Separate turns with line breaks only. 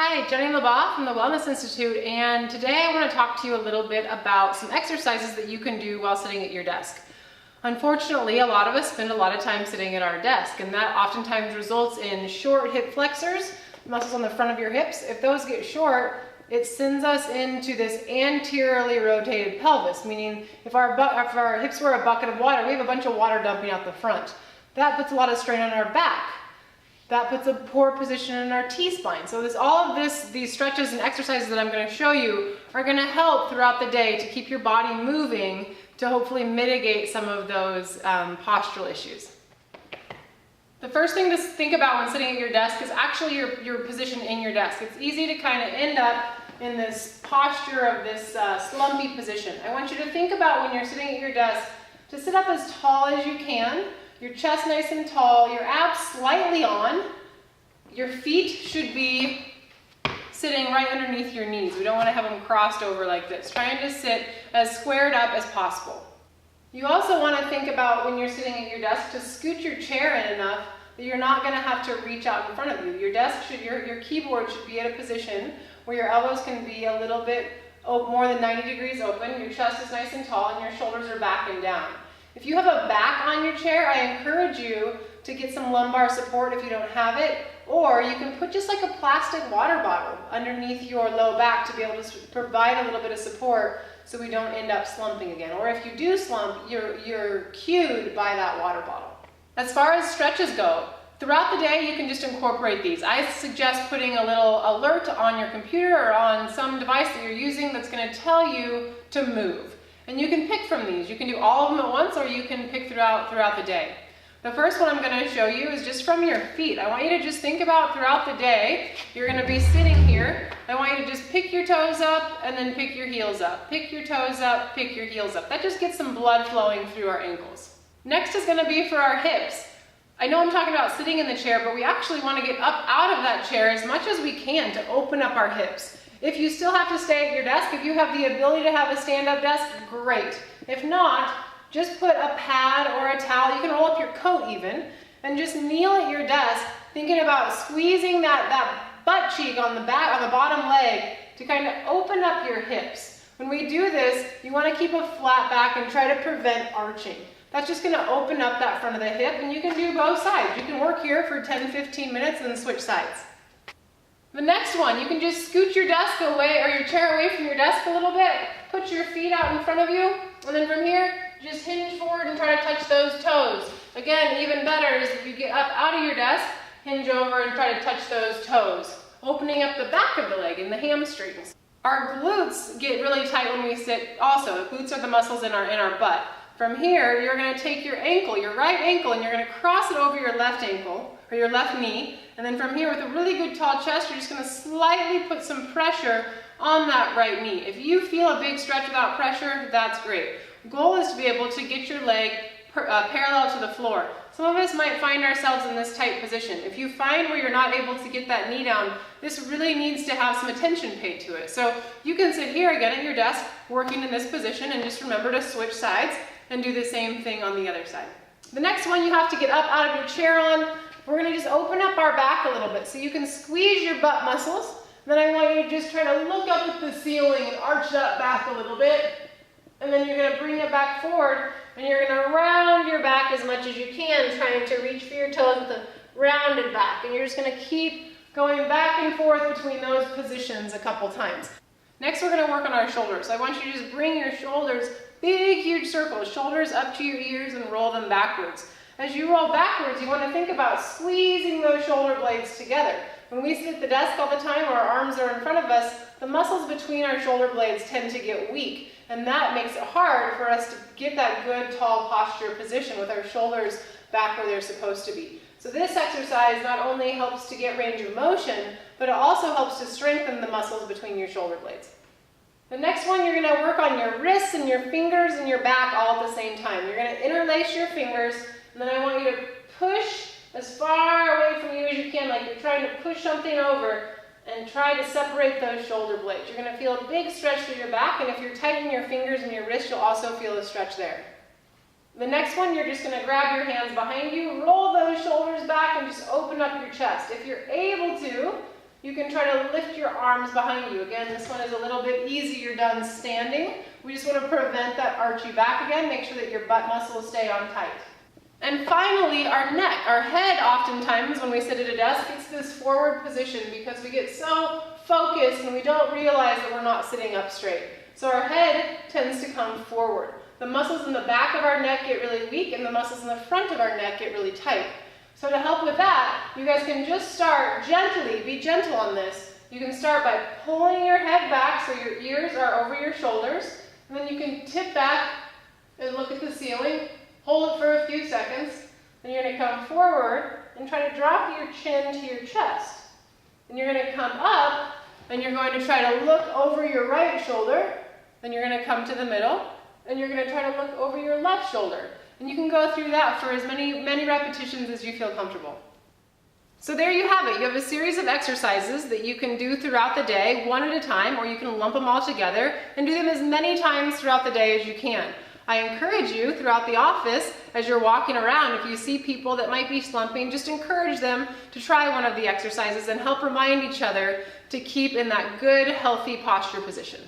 Hi, Jenny LABAW from the Wellness Institute, and today I want to talk to you a little bit about some exercises that you can do while sitting at your desk. Unfortunately, a lot of us spend a lot of time sitting at our desk, and that oftentimes results in short hip flexors, muscles on the front of your hips. If those get short, it sends us into this anteriorly rotated pelvis, meaning if our hips were a bucket of water, we have a bunch of water dumping out the front. That puts a lot of strain on our back. That puts a poor position in our T-spine. So these stretches and exercises that I'm going to show you are going to help throughout the day to keep your body moving to hopefully mitigate some of those postural issues. The first thing to think about when sitting at your desk is actually your position in your desk. It's easy to kind of end up in this posture of this slumpy position. I want you to think about when you're sitting at your desk to sit up as tall as you can. Your chest nice and tall, your abs slightly on. Your feet should be sitting right underneath your knees. We don't want to have them crossed over like this. Trying to sit as squared up as possible. You also want to think about when you're sitting at your desk to scoot your chair in enough that you're not going to have to reach out in front of you. Your keyboard should be at a position where your elbows can be a little bit more than 90 degrees open, your chest is nice and tall, and your shoulders are back and down. If you have a back on your chair, I encourage you to get some lumbar support if you don't have it, or you can put just like a plastic water bottle underneath your low back to be able to provide a little bit of support so we don't end up slumping again. Or if you do slump, you're cued by that water bottle. As far as stretches go, throughout the day you can just incorporate these. I suggest putting a little alert on your computer or on some device that you're using that's going to tell you to move. And you can pick from these. You can do all of them at once, or you can pick throughout the day. The first one I'm going to show you is just from your feet. I want you to just think about throughout the day, you're going to be sitting here. I want you to just pick your toes up and then pick your heels up. Pick your toes up, pick your heels up. That just gets some blood flowing through our ankles. Next is going to be for our hips. I know I'm talking about sitting in the chair, but we actually want to get up out of that chair as much as we can to open up our hips. If you still have to stay at your desk, if you have the ability to have a stand-up desk, great. If not, just put a pad or a towel, you can roll up your coat even, and just kneel at your desk thinking about squeezing that butt cheek on the bottom leg to kind of open up your hips. When we do this, you want to keep a flat back and try to prevent arching. That's just going to open up that front of the hip, and you can do both sides. You can work here for 10-15 minutes and then switch sides. The next one, you can just scoot your desk away or your chair away from your desk a little bit, put your feet out in front of you, and then from here, just hinge forward and try to touch those toes. Again, even better is if you get up out of your desk, hinge over and try to touch those toes, opening up the back of the leg and the hamstrings. Our glutes get really tight when we sit also. The glutes are the muscles in our butt. From here, you're going to take your ankle, your right ankle, and you're going to cross it over your left ankle, or your left knee, and then from here with a really good tall chest, you're just going to slightly put some pressure on that right knee. If you feel a big stretch without pressure, that's great. The goal is to be able to get your leg parallel to the floor. Some of us might find ourselves in this tight position. If you find where you're not able to get that knee down, this really needs to have some attention paid to it. So you can sit here again at your desk, working in this position, and just remember to switch sides and do the same thing on the other side. The next one you have to get up out of your chair on. We're going to just open up our back a little bit so you can squeeze your butt muscles. Then I want you to just try to look up at the ceiling and arch that back a little bit. And then you're going to bring it back forward and you're going to round your back as much as you can, trying to reach for your toes with a rounded back. And you're just going to keep going back and forth between those positions a couple times. Next we're going to work on our shoulders. So I want you to just bring your shoulders, big huge circles, shoulders up to your ears and roll them backwards. As you roll backwards, you want to think about squeezing those shoulder blades together. When we sit at the desk all the time, our arms are in front of us, the muscles between our shoulder blades tend to get weak, and that makes it hard for us to get that good tall posture position with our shoulders back where they're supposed to be. So this exercise not only helps to get range of motion, but it also helps to strengthen the muscles between your shoulder blades. The next one, you're going to work on your wrists and your fingers and your back all at the same time. You're going to interlace your fingers, and then I want you to push as far away from you as you can, like you're trying to push something over, and try to separate those shoulder blades. You're going to feel a big stretch through your back, and if you're tightening your fingers and your wrists, you'll also feel a stretch there. The next one, you're just going to grab your hands behind you, roll those shoulders back, and just open up your chest. If you're able to, You can try to lift your arms behind you. Again, this one is a little bit easier done standing. We just want to prevent that archy back again. Make sure that your butt muscles stay on tight. And finally, our neck. Our head, oftentimes, when we sit at a desk, gets this forward position because we get so focused and we don't realize that we're not sitting up straight. So our head tends to come forward. The muscles in the back of our neck get really weak and the muscles in the front of our neck get really tight. So to help with that, you guys can just start gently, be gentle on this. You can start by pulling your head back so your ears are over your shoulders. And then you can tip back and look at the ceiling. Hold it for a few seconds. Then you're going to come forward and try to drop your chin to your chest. And you're going to come up and you're going to try to look over your right shoulder. Then you're going to come to the middle and you're going to try to look over your left shoulder. And you can go through that for as many repetitions as you feel comfortable. So there you have it. You have a series of exercises that you can do throughout the day, one at a time, or you can lump them all together and do them as many times throughout the day as you can. I encourage you throughout the office, as you're walking around, if you see people that might be slumping, just encourage them to try one of the exercises and help remind each other to keep in that good, healthy posture position.